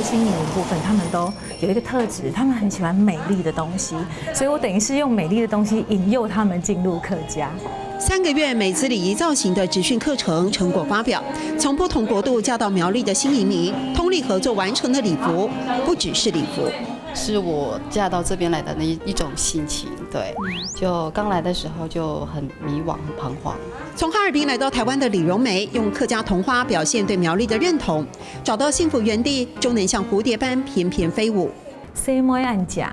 新移民部分，他们都有一个特质，他们很喜欢美丽的东西，所以我等于是用美丽的东西引诱他们进入客家。3个月美姿礼仪造型的职训课程成果发表，从不同国度嫁到苗栗的新移民，通力合作完成的礼服，不只是礼服。是我嫁到这边来的一种心情，对，就刚来的时候就很迷惘、很彷徨。从哈尔滨来到台湾的李荣梅，用客家童花表现对苗栗的认同，找到幸福原地，终能像蝴蝶般翩翩飞舞。谁没按讲？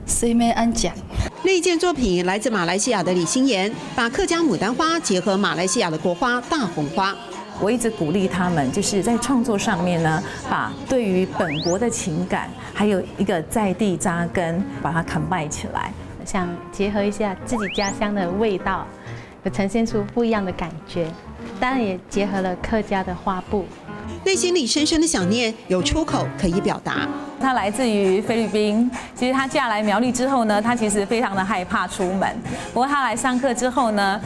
谁没按讲？另一件作品来自马来西亚的李心妍，把客家牡丹花结合马来西亚的国花大红花。我一直鼓励他们，就是在创作上面呢，把对于本国的情感，还有一个在地扎根，把它combine起来，想结合一下自己家乡的味道，有呈现出不一样的感觉。当然也结合了客家的花布。内心里深深的想念，有出口可以表达。她来自于菲律宾，其实她嫁来苗栗之后呢，她其实非常的害怕出门。不过她来上课之后呢，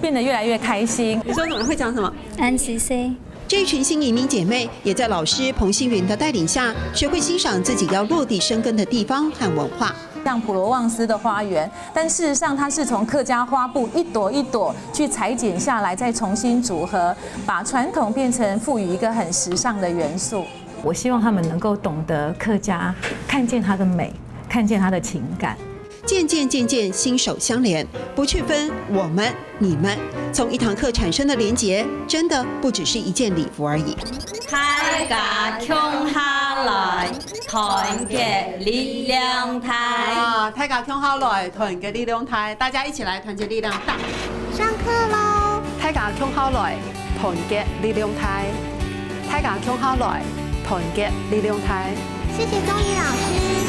变得越来越开心。你说怎么会讲什么？安息 C。这一群新移民姐妹也在老师彭星云的带领下，学会欣赏自己要落地生根的地方和文化。像普罗旺斯的花园，但事实上它是从客家花布一朵一朵去裁剪下来，再重新组合，把传统变成赋予一个很时尚的元素。我希望他们能够懂得客家，看见它的美，看见它的情感。渐渐心手相连，不去分我们你们，从一堂课产生的连结，真的不只是一件礼服而已。大家共下來，團結力量大。大家共下來，團結力量大，大家一起來，團結力量大。上課咯！大家共下來，團結力量大。大家共下來，團結力量大。謝謝鍾怡老師。